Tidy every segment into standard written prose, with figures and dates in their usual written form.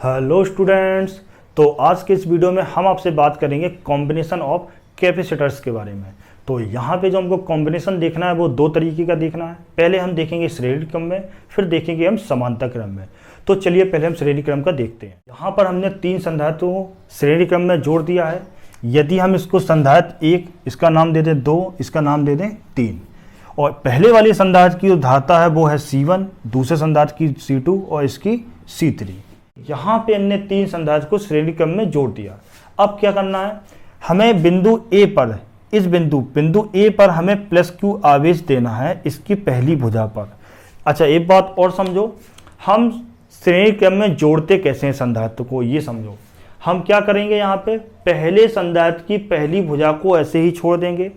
Hello students. तो आज के इस वीडियो में हम आपसे बात करेंगे कॉम्बिनेशन ऑफ कैपेसिटर्स के बारे में। तो यहाँ पे जो हमको कॉम्बिनेशन देखना है वो दो तरीके का देखना है। पहले हम देखेंगे श्रेणी क्रम में, फिर देखेंगे हम समांतर क्रम में। तो चलिए पहले हम श्रेणी क्रम का देखते हैं। यहाँ पर हमने 3 संधारित्रों को श्रेणी क्रम में जोड़ दिया है। यदि हम इसको संधारित्र 1 इसका नाम दे दें 2, इसका नाम दे दें 3, और पहले वाले संधारित्र की जो धारता है वो है C1, दूसरे संधारित्र की C2 और इसकी C3। यहाँ पे हमने 3 संधारित्र को श्रेणी क्रम में जोड़ दिया। अब क्या करना है, हमें बिंदु A पर, इस बिंदु A पर हमें +Q आवेश देना है इसकी पहली भुजा पर। अच्छा, एक बात और समझो, हम श्रेणी क्रम में जोड़ते कैसे हैं संधारित्र को, ये समझो। हम क्या करेंगे, यहाँ पे पहले संधारित्र की पहली भुजा को ऐसे ही छोड़ देंगे,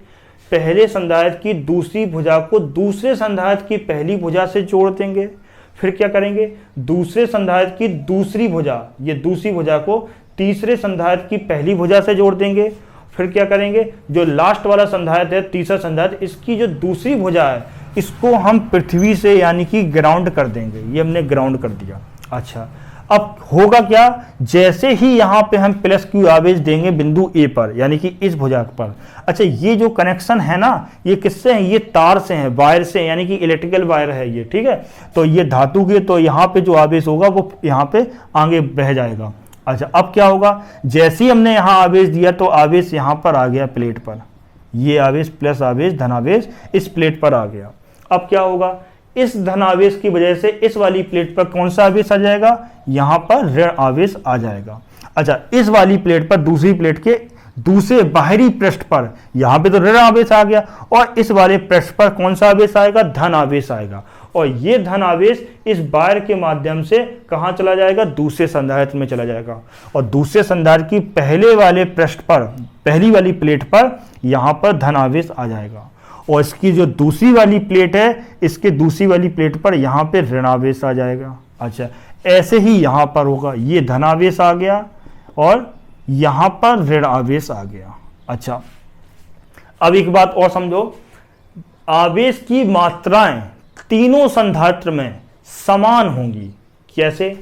पहले संधारित्र की दूसरी भुजा को दूसरे संधारित्र की पहली भुजा से जोड़ देंगे। फिर क्या करेंगे, दूसरे संधारित्र की दूसरी भुजा, ये दूसरी भुजा को तीसरे संधारित्र की पहली भुजा से जोड़ देंगे। फिर क्या करेंगे, जो लास्ट वाला संधारित्र है, तीसरा संधारित्र, इसकी जो दूसरी भुजा है इसको हम पृथ्वी से यानी कि ग्राउंड कर देंगे। ये हमने ग्राउंड कर दिया। अच्छा, अब होगा क्या, जैसे ही यहाँ पे हम +Q आवेश देंगे बिंदु A पर यानी कि इस भुजा पर। अच्छा, ये जो कनेक्शन है ना, ये किससे है, ये तार से है, वायर से, यानी कि इलेक्ट्रिकल वायर है ये, ठीक है। तो ये धातु के, तो यहाँ पे जो आवेश होगा वो यहाँ पे आगे बह जाएगा। अच्छा, अब क्या होगा, जैसे ही हमने यहाँ आवेश दिया तो आवेश यहाँ पर आ गया प्लेट पर, ये आवेश प्लस आवेश धनावेश इस प्लेट पर आ गया। अब क्या होगा, इस धन आवेश की वजह से इस वाली प्लेट पर कौन सा आवेश आ जाएगा, यहां पर ऋण आवेश आ जाएगा। अच्छा, इस वाली प्लेट पर, दूसरी प्लेट के दूसरे बाहरी पृष्ठ पर, यहां पे तो ऋण आवेश आ गया, और इस वाले पृष्ठ पर कौन सा आवेश आएगा, धन आवेश आएगा। और ये धन आवेश इस वायर के माध्यम से कहां चला जाएगा, दूसरे संधारित्र में चला जाएगा। और दूसरे संधारित्र की पहले वाले पृष्ठ पर, पहली वाली प्लेट पर यहां पर धन आवेश आ जाएगा, और इसकी जो दूसरी वाली प्लेट है, इसके दूसरी वाली प्लेट पर यहाँ पे ऋणावेश आ जाएगा। अच्छा, ऐसे ही यहाँ पर होगा, ये धनावेश आ गया और यहाँ पर ऋण आवेश आ गया। अच्छा, अब एक बात और समझो, आवेश की मात्राएं तीनों संधारित्र में समान होंगी। कैसे,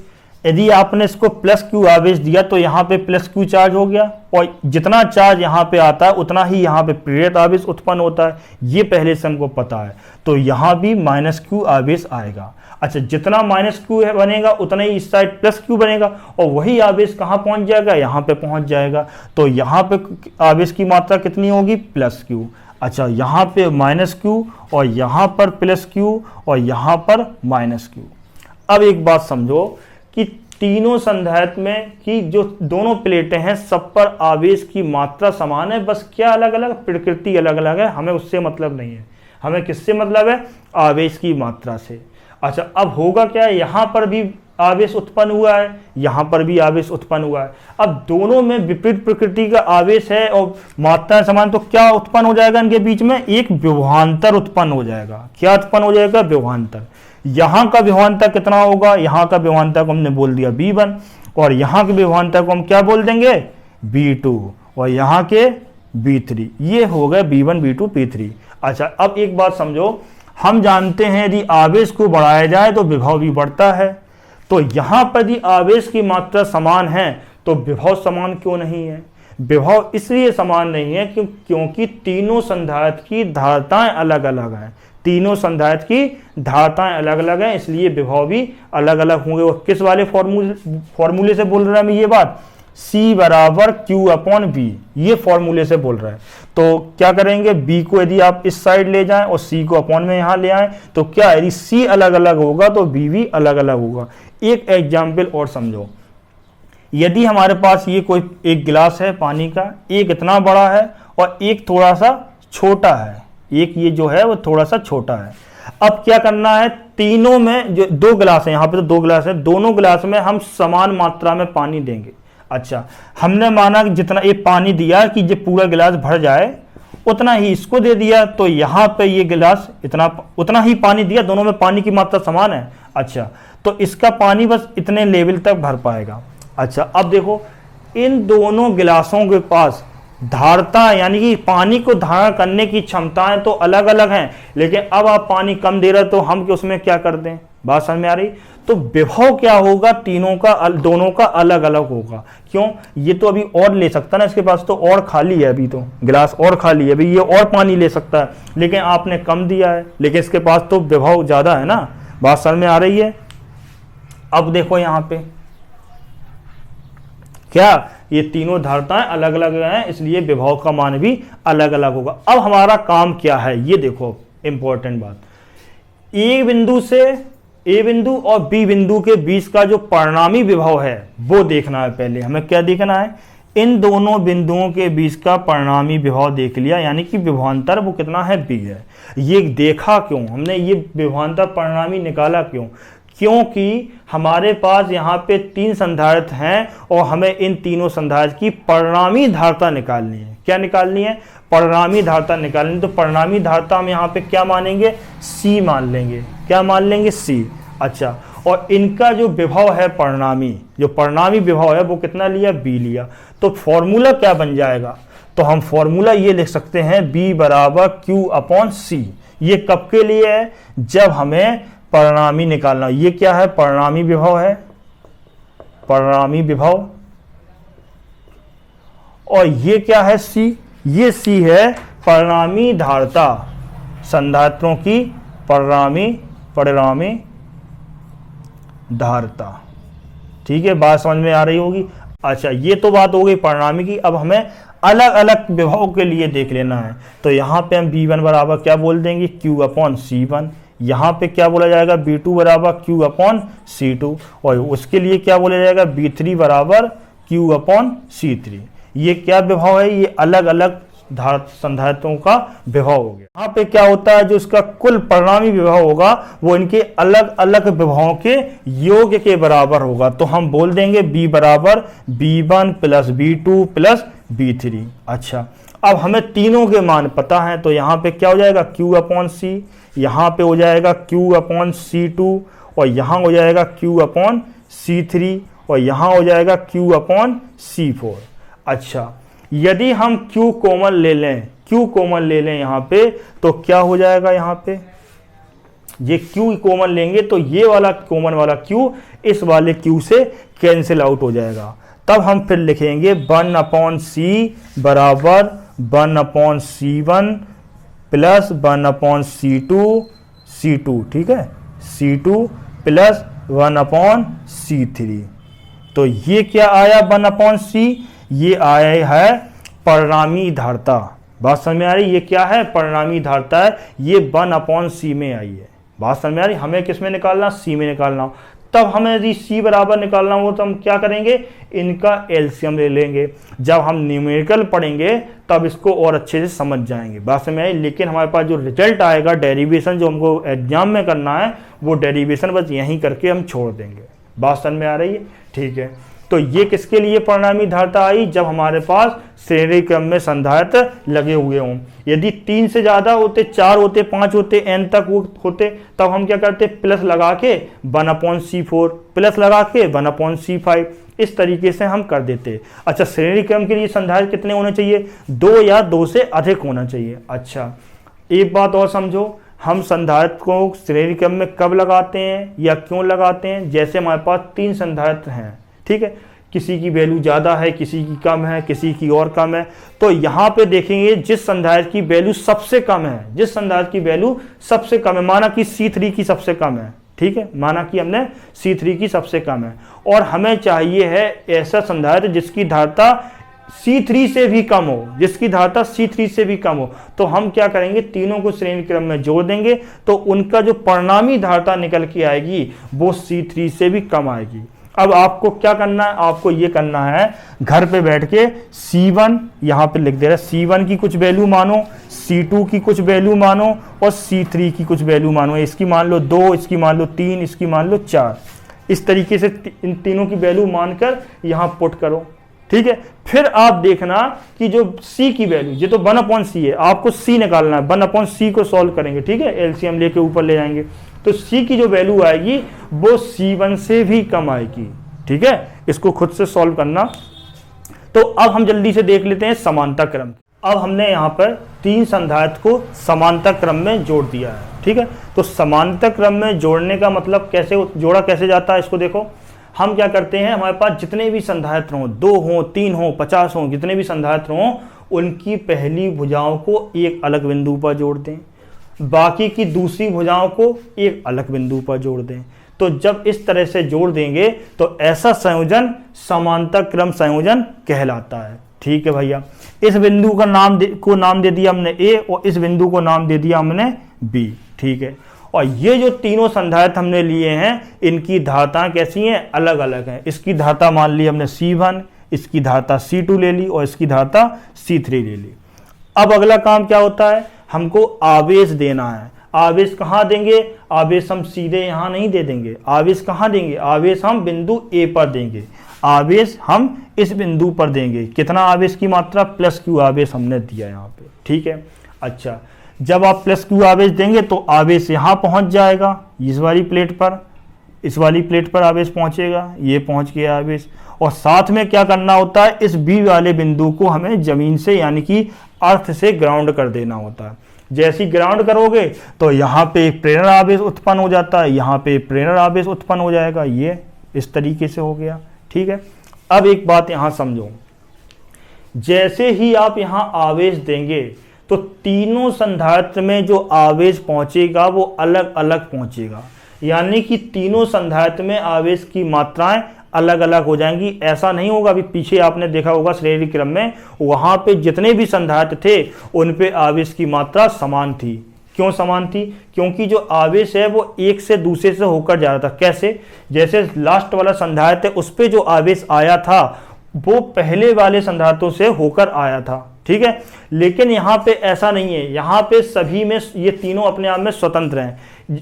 यदि आपने इसको +Q आवेश दिया तो यहाँ पे +Q चार्ज हो गया, और जितना चार्ज यहाँ पे आता है उतना ही यहाँ पे प्रेरित आवेश उत्पन्न होता है, ये पहले से हमको पता है। तो यहाँ भी -Q आवेश आएगा। अच्छा, जितना -Q बनेगा उतना ही इस साइड +Q बनेगा, और वही आवेश कहाँ पहुँच जाएगा, यहाँ पे पहुँच जाएगा। तो यहाँ पे आवेश की मात्रा कितनी होगी, +Q। अच्छा, यहाँ पे -Q और यहाँ पर +Q और यहाँ पर -Q। अब एक बात समझो कि तीनों संधारित्र में की जो दोनों प्लेटें हैं सब पर आवेश की मात्रा समान है, बस क्या अलग अलग, प्रकृति अलग अलग है। हमें उससे मतलब नहीं है, हमें किससे मतलब है, आवेश की मात्रा से। अच्छा, अब होगा क्या, यहाँ पर भी आवेश उत्पन्न हुआ है, यहाँ पर भी आवेश उत्पन्न हुआ है। अब दोनों में विपरीत प्रकृति का आवेश है और मात्राएं समान, तो क्या उत्पन्न हो जाएगा, इनके बीच में एक विभवांतर उत्पन्न हो जाएगा। क्या उत्पन्न हो जाएगा, विभवांतर। यहाँ का विभवांतर कितना होगा, यहाँ का विभवांतर को हमने बोल दिया V1, और यहाँ के विभवांतर को हम क्या बोल देंगे, V2, और यहाँ के V3। ये हो गए V1 V2 P3। अच्छा, अब एक बात समझो, हम जानते हैं यदि आवेश को बढ़ाया जाए तो विभव भी बढ़ता है। तो यहाँ पर यदि आवेश की मात्रा समान है तो विभव समान क्यों नहीं है, विभव इसलिए समान नहीं है क्योंकि तीनों संधारित्र की धारताएं अलग अलग हैं। तीनों संधारित्र की धारताएं अलग अलग हैं, इसलिए विभव भी अलग अलग होंगे। वो किस वाले फॉर्मूले से बोल रहा है मैं ये बात, C = Q/V, ये फॉर्मूले से बोल रहा है। तो क्या करेंगे, B को यदि आप इस साइड ले जाएं और C को अपॉन में यहाँ ले आएं, तो क्या, यदि C अलग अलग होगा तो B भी अलग अलग होगा। एक एग्जाम्पल और समझो, यदि हमारे पास ये कोई एक गिलास है पानी का, एक इतना बड़ा है और एक थोड़ा सा छोटा है, एक ये जो है वो थोड़ा सा छोटा है। अब क्या करना है, तीनों में जो 2 गिलास है, यहाँ पे तो 2 गिलास है, दोनों गिलास में हम समान मात्रा में पानी देंगे। अच्छा, हमने माना कि जितना ये पानी दिया कि ये पूरा गिलास भर जाए उतना ही इसको दे दिया, तो यहाँ पे ये गिलास उतना ही पानी दिया, दोनों में पानी की मात्रा समान है। अच्छा, तो इसका पानी बस इतने लेवल तक भर पाएगा। अच्छा, अब देखो, इन दोनों गिलासों के पास धारता यानी कि पानी को धारण करने की क्षमताएं तो अलग अलग हैं, लेकिन अब आप पानी कम दे रहे तो हम उसमें क्या कर दें, बात समझ में आ रही। तो विभव क्या होगा, तीनों का दोनों का अलग अलग होगा। क्यों, ये तो अभी और ले सकता ना, इसके पास तो और खाली है, अभी तो गिलास और खाली है, अभी ये और पानी ले सकता है, लेकिन आपने कम दिया है, लेकिन इसके पास तो विभव ज्यादा है ना। बात समझ में आ रही है। अब देखो यहां पे क्या, ये तीनों धारताएं अलग अलग हैं, इसलिए विभव का मान भी अलग अलग होगा। अब हमारा काम क्या है, ये देखो इंपॉर्टेंट बात, ए बिंदु और बी बिंदु के बीच का जो परिणामी विभव है वो देखना है। पहले हमें क्या देखना है, इन दोनों बिंदुओं के बीच का परिणामी विभव देख लिया, यानी कि विभवांतर वो कितना है, बी है। ये देखा क्यों हमने, ये विभवांतर परिणामी निकाला क्यों, क्योंकि हमारे पास यहाँ पे 3 संधारित्र हैं और हमें इन तीनों संधारित्र की परिणामी धारता निकालनी है। क्या निकालनी है, परिणामी धारता निकालनी। तो परिणामी धारता हम यहाँ पे क्या मानेंगे, सी मान लेंगे। क्या मान लेंगे, सी। अच्छा, और इनका जो विभव है परिणामी, जो परिणामी विभव है वो कितना लिया, बी लिया। तो फॉर्मूला क्या बन जाएगा, तो हम फॉर्मूला ये लिख सकते हैं, बी बराबर क्यू अपॉन सी। ये कब के लिए है, जब हमें परिणामी निकालना। ये क्या है, परिणामी विभव है, परिणामी विभव। और ये क्या है, सी, ये सी है परिणामी धारता, संधारित्रों की परिणामी धारता। ठीक है, बात समझ में आ रही होगी। अच्छा, ये तो बात हो गई परिणामी की। अब हमें अलग अलग विभव के लिए देख लेना है। तो यहां पे हम B1 बराबर क्या बोल देंगे, Q अपॉन C1। यहाँ पे क्या बोला जाएगा, B2 बराबर Q अपॉन C2। और उसके लिए क्या बोला जाएगा, B3 बराबर Q अपॉन C3। ये क्या विभव है, ये अलग अलग संधारित्रों का विभव हो गया। यहाँ पे क्या होता है, जो इसका कुल परिणामी विभव होगा वो इनके अलग अलग विभवों के योग के बराबर होगा। तो हम बोल देंगे B बराबर B1 plus B2 plus B3। अच्छा, अब हमें तीनों के मान पता हैं, तो यहाँ पे क्या हो जाएगा, Q अपॉन C, यहाँ पे हो जाएगा Q अपॉन C2, और यहाँ हो जाएगा Q अपॉन C3, और यहाँ हो जाएगा Q अपॉन C4। अच्छा, यदि हम Q कॉमन ले लें यहाँ पे, तो क्या हो जाएगा, यहाँ पे ये Q कॉमन लेंगे तो ये वाला कॉमन वाला Q इस वाले Q से कैंसिल आउट हो जाएगा। तब हम फिर लिखेंगे 1 अपॉन C बराबर 1 upon C1 plus 1 upon C2। ठीक है, C2 प्लस 1 अपॉन C3। तो ये क्या आया, 1 अपॉन C, ये आया है परिणामी धारता। बात समझ में आ रही, ये क्या है, परिणामी धारता है, ये 1 अपॉन C में आई है। बात समझ में आ रही, हमें किस में निकालना, C में निकालना हो। तब हमें यदि C बराबर निकालना हो तो हम क्या करेंगे, इनका एलसीएम ले लेंगे। जब हम न्यूमेरिकल पढ़ेंगे तब इसको और अच्छे से समझ जाएंगे। बात समझ में आई। लेकिन हमारे पास जो रिजल्ट आएगा, डेरिवेशन जो हमको एग्जाम में करना है, वो डेरिवेशन बस यहीं करके हम छोड़ देंगे। बात समझ में आ रही है, ठीक है। तो ये किसके लिए परिणामी धारता आई, जब हमारे पास श्रेणी क्रम में संधारित्र लगे हुए हों। यदि 3 से ज्यादा होते, 4 होते, 5 होते, n तक होते, तब हम क्या करते, प्लस लगा के 1 अपॉन C4 प्लस लगा के 1 अपॉन C5, इस तरीके से हम कर देते। अच्छा, श्रेणी क्रम के लिए संधारित्र कितने होने चाहिए, 2 या 2 से अधिक होना चाहिए। अच्छा, एक बात और समझो, हम संधारित्र को श्रेणी क्रम में कब लगाते हैं या क्यों लगाते हैं। जैसे हमारे पास 3 संधारित्र हैं, ठीक है, किसी की वैल्यू ज़्यादा है, किसी की कम है, किसी की और कम है। तो यहाँ पे देखेंगे जिस संधारित्र की वैल्यू सबसे कम है, जिस संधारित्र की वैल्यू सबसे कम है, माना कि C3 की सबसे कम है, ठीक है, माना कि हमने C3 की सबसे कम है, और हमें चाहिए है ऐसा संधारित्र जिसकी धारता C3 से भी कम हो, जिसकी धारता C3 से भी कम हो। तो हम क्या करेंगे, तीनों को श्रेणी क्रम में जोड़ देंगे, तो उनका जो परिणामी धारता निकल के आएगी वो C3 से भी कम आएगी। अब आपको क्या करना है, आपको ये करना है, घर पे बैठ के C1 यहाँ पे लिख दे रहा है, C1 की कुछ वैल्यू मानो, C2 की कुछ वैल्यू मानो, और C3 की कुछ वैल्यू मानो। इसकी मान लो 2, इसकी मान लो 3, इसकी मान लो 4। इस तरीके से इन तीनों की वैल्यू मानकर यहाँ पुट करो, ठीक है। फिर आप देखना कि जो C की वैल्यू, ये तो 1 अपॉन C है, आपको C निकालना है, 1 अपॉन C को सॉल्व करेंगे, ठीक है, एलसीएम लेके ऊपर ले जाएंगे। तो C की जो वैल्यू आएगी वो C1 से भी कम आएगी, ठीक है। इसको खुद से सॉल्व करना। तो अब हम जल्दी से देख लेते हैं समानता क्रम। अब हमने यहाँ पर 3 संधारित्र को समांतर क्रम में जोड़ दिया है, ठीक है। तो समांतर क्रम में जोड़ने का मतलब कैसे जोड़ा कैसे जाता है, इसको देखो। हम क्या करते हैं, हमारे पास जितने भी संधारित्र हों, 2 हों, 3 हों, 50 हों, जितने भी संधारित्र हों, उनकी पहली भुजाओं को एक अलग बिंदु पर जोड़ दें, बाकी की दूसरी भुजाओं को एक अलग बिंदु पर जोड़ दें। तो जब इस तरह से जोड़ देंगे तो ऐसा संयोजन समांतर क्रम संयोजन कहलाता है, ठीक है भैया। इस बिंदु का नाम दे दिया हमने ए और इस बिंदु को नाम दे दिया हमने बी, ठीक है। और ये जो तीनों संधारित्र हमने लिए हैं, इनकी धारताएं कैसी हैं, अलग अलग हैं। इसकी धारता मान ली हमने C1, इसकी धारता C2 ले ली और इसकी धारता C3 ले ली। अब अगला काम क्या होता है, हमको आवेश देना है। आवेश कहाँ देंगे, आवेश हम सीधे यहाँ नहीं दे देंगे। आवेश कहाँ देंगे, आवेश हम बिंदु ए पर देंगे। आवेश हम इस बिंदु पर देंगे। कितना आवेश की मात्रा, +q आवेश हमने दिया यहाँ पे, ठीक है। अच्छा, जब आप +q आवेश देंगे तो आवेश यहाँ पहुँच जाएगा, इस वाली प्लेट पर, इस वाली प्लेट पर आवेश पहुँचेगा, ये पहुँच गया आवेश। और साथ में क्या करना होता है, इस बी वाले बिंदु को हमें जमीन से यानी कि अर्थ से ग्राउंड कर देना होता है। जैसी ग्राउंड करोगे तो यहाँ पे एक प्रेरण आवेश उत्पन्न हो जाता है, यहाँ पे प्रेरण आवेश उत्पन्न हो जाएगा। ये इस तरीके से हो गया, ठीक है। अब एक बात यहाँ समझो, जैसे ही आप यहाँ आवेश देंगे तो तीनों संधारित्र में जो आवेश पहुँचेगा वो अलग अलग पहुँचेगा, यानी कि तीनों संधारित्र में आवेश की मात्राएं अलग अलग हो जाएंगी। ऐसा नहीं होगा, अभी पीछे आपने देखा होगा श्रेणी क्रम में, वहां पे जितने भी संधारित्र थे उन पे आवेश की मात्रा समान थी। क्यों समान थी, क्योंकि जो आवेश है वो एक से दूसरे से होकर जा रहा था। कैसे, जैसे लास्ट वाला संधारित्र है उस पे जो आवेश आया था वो पहले वाले संधारित्रों से होकर आया था, ठीक है। लेकिन यहाँ पे ऐसा नहीं है, यहाँ पे सभी में ये तीनों अपने आप में स्वतंत्र हैं।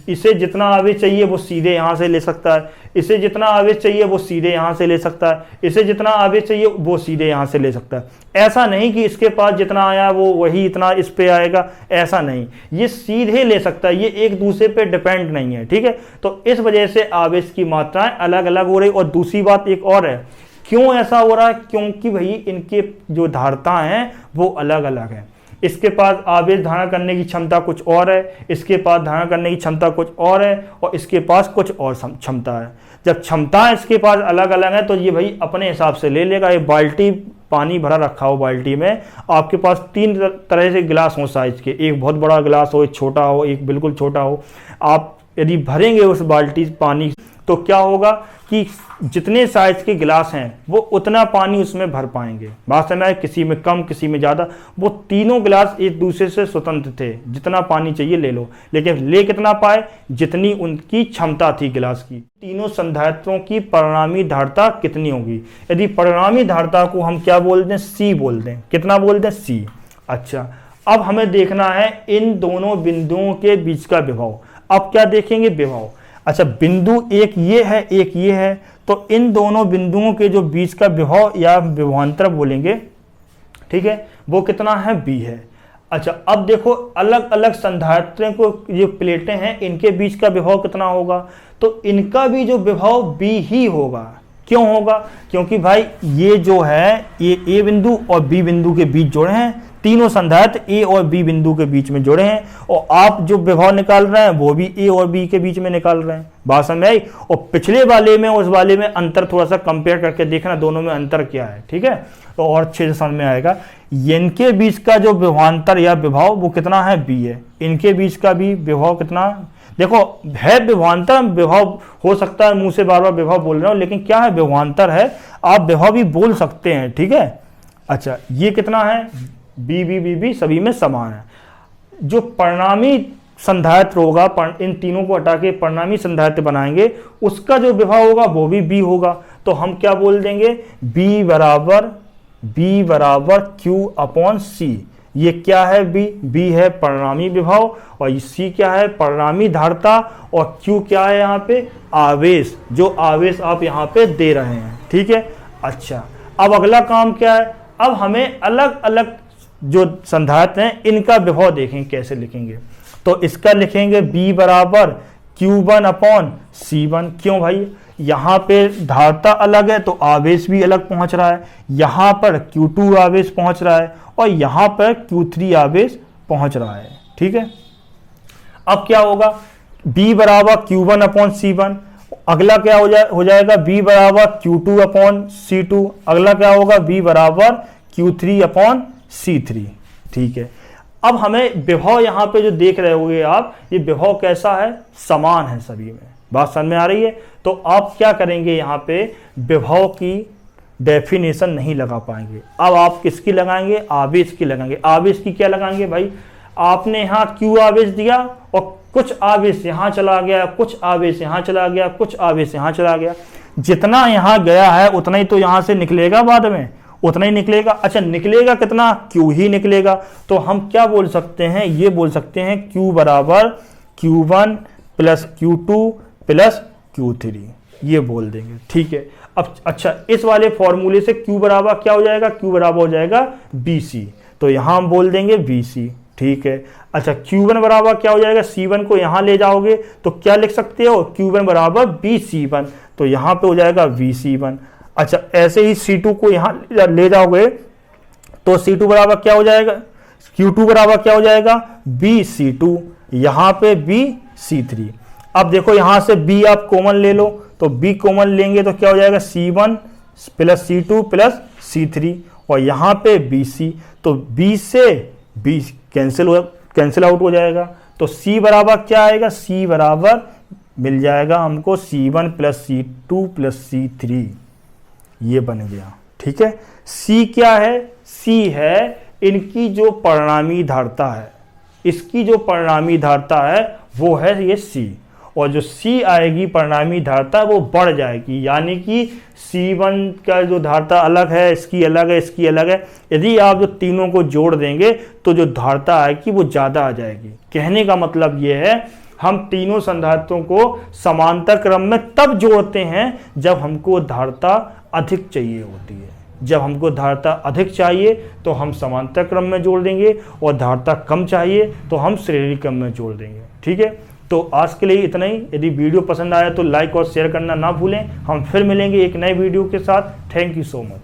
इसे जितना आवेश चाहिए वो सीधे यहाँ से ले सकता है, इसे जितना आवेश चाहिए वो सीधे यहाँ से ले सकता है, इसे जितना आवेश चाहिए वो सीधे यहाँ से ले सकता है। ऐसा नहीं कि इसके पास जितना आया वो वही इतना इस पे आएगा, ऐसा नहीं, ये सीधे ले सकता है, ये एक दूसरे पे डिपेंड नहीं है, ठीक है। तो इस वजह से आवेश की मात्राएं अलग अलग हो रही। और दूसरी बात एक और है, क्यों ऐसा हो रहा है, क्योंकि भाई इनके जो धारता हैं वो अलग अलग हैं। इसके पास आवेश धारण करने की क्षमता कुछ और है, इसके पास धारण करने की क्षमता कुछ और है, और इसके पास कुछ और क्षमता है। जब क्षमताएं इसके पास अलग अलग है तो ये भाई अपने हिसाब से ले लेगा। एक बाल्टी पानी भरा रखा हो, बाल्टी में आपके पास 3 तरह से गिलास हो साइज के, एक बहुत बड़ा गिलास हो, एक छोटा हो, एक बिल्कुल छोटा हो। आप यदि भरेंगे उस बाल्टी पानी तो क्या होगा कि जितने साइज के गिलास हैं वो उतना पानी उसमें भर पाएंगे। बात समझ में, किसी में कम किसी में ज़्यादा। वो तीनों गिलास एक दूसरे से स्वतंत्र थे, जितना पानी चाहिए ले लो, लेकिन ले कितना पाए, जितनी उनकी क्षमता थी गिलास की। तीनों संधारित्रों की परिणामी धारता कितनी होगी, यदि परिणामी धारता को हम क्या बोल दें, C बोल दें। कितना बोल दें, C। अच्छा, अब हमें देखना है इन दोनों बिंदुओं के बीच का विभव। अब क्या देखेंगे, विभव। अच्छा, बिंदु एक ये है, एक ये है, तो इन दोनों बिंदुओं के जो बीच का विभव या विभवांतर बोलेंगे, ठीक है, वो कितना है, B है। अच्छा, अब देखो अलग अलग संधारित्रों को जो प्लेटें हैं इनके बीच का विभव कितना होगा, तो इनका भी जो विभव B ही होगा। क्यों होगा, क्योंकि भाई ये जो है ये A बिंदु और B बिंदु के बीच जुड़े हैं, तीनों संधारित्र A और B बिंदु के बीच में जुड़े हैं, और आप जो विभव निकाल रहे हैं वो भी A और B के बीच में निकाल रहे हैं। बात समझ आई। और पिछले वाले में उस वाले में अंतर थोड़ा सा कंपेयर करके देखना, दोनों में अंतर क्या है, ठीक है, तो और अच्छे से समझ में आएगा। इनके बीच का जो विभवांतर या विभव वो कितना है, B है। इनके बीच का भी विभव कितना, देखो है विभवांतर, विभव हो सकता है मुंह से बार बार विभव बोल रहा हूं, लेकिन क्या है, विभवांतर है, आप विभव भी बोल सकते हैं, ठीक है। अच्छा, ये कितना है, B सभी में समान है। जो परिणामी संधारित्र होगा, इन तीनों को हटा के परिणामी संधारित्र बनाएंगे, उसका जो विभव होगा वो भी B होगा। तो हम क्या बोल देंगे, B बराबर Q/C। ये क्या है, B है परिणामी विभव, और C क्या है, परिणामी धारता, और Q क्या है यहाँ पे, आवेश, जो आवेश आप यहाँ पे दे रहे हैं, ठीक है। अच्छा, अब अगला काम क्या है, अब हमें अलग अलग जो संधारित्र हैं इनका विभव देखें कैसे लिखेंगे। तो इसका लिखेंगे B बराबर Q1/C1। क्यों भाई, यहाँ पे धारता अलग है तो आवेश भी अलग पहुंच रहा है, यहाँ पर Q2 आवेश पहुंच रहा है और यहाँ पर Q3 आवेश पहुंच रहा है। ठीक है, अब क्या होगा, B बराबर Q1 अपॉन C1, अगला क्या हो जाएगा B बराबर Q2 अपॉन C2, अगला क्या होगा B बराबर Q3 अपॉन C3। ठीक है, अब हमें विभव यहाँ पे जो देख रहे होगे आप, ये विभव कैसा है, समान है सभी में। बात समझ में आ रही है? तो आप क्या करेंगे, यहाँ पे विभव की डेफिनेशन नहीं लगा पाएंगे। अब आप किसकी लगाएंगे, आवेश की लगाएंगे। आवेश की क्या लगाएंगे भाई, आपने यहाँ Q आवेश दिया और कुछ आवेश यहाँ चला गया, कुछ आवेश यहाँ चला गया, कुछ आवेश यहाँ चला गया, जितना यहाँ गया है उतना ही तो यहाँ से निकलेगा, बाद में उतना ही निकलेगा। अच्छा, निकलेगा कितना, Q ही निकलेगा। तो हम क्या बोल सकते हैं, ये बोल सकते हैं Q बराबर Q1 plus Q2 plus Q3, ये बोल देंगे। ठीक है, अब अच्छा इस वाले फॉर्मूले से Q बराबर क्या हो जाएगा, Q बराबर हो जाएगा BC, तो यहाँ हम बोल देंगे BC। ठीक है, अच्छा Q1 बराबर क्या हो जाएगा, C1 को यहाँ ले जाओगे तो क्या लिख सकते हो, Q1 बराबर BC1, तो यहाँ पे हो जाएगा VC1। अच्छा, ऐसे ही C2 को यहाँ ले जाओगे तो C2 बराबर क्या हो जाएगा, Q2 बराबर क्या हो जाएगा BC2, यहाँ पे BC3। अब देखो यहाँ से B आप कॉमन ले लो, तो B कॉमन लेंगे तो क्या हो जाएगा C1 plus C2 plus C3, और यहाँ पे BC, तो B से B कैंसिल आउट हो जाएगा। तो C बराबर क्या आएगा, C बराबर मिल जाएगा हमको C1 plus C2 plus C3, ये बन गया। ठीक है, C क्या है, C है इनकी जो परिणामी धारता है, इसकी जो परिणामी धारता है वो है ये C, और जो C आएगी परिणामी धारता वो बढ़ जाएगी, यानी कि C1 का जो धारता अलग है, इसकी अलग है, इसकी अलग है। यदि आप जो तीनों को जोड़ देंगे तो जो धारता आएगी वो ज़्यादा आ जाएगी। कहने का मतलब ये है, हम तीनों संधारित्रों को समांतर क्रम में तब जोड़ते हैं जब हमको धारता अधिक चाहिए होती है। जब हमको धारता अधिक चाहिए तो हम समांतर क्रम में जोड़ देंगे, और धारता कम चाहिए तो हम श्रेणी क्रम में जोड़ देंगे। ठीक है, तो आज के लिए इतना ही। यदि वीडियो पसंद आया तो लाइक और शेयर करना ना भूलें। हम फिर मिलेंगे एक नए वीडियो के साथ। Thank you so much.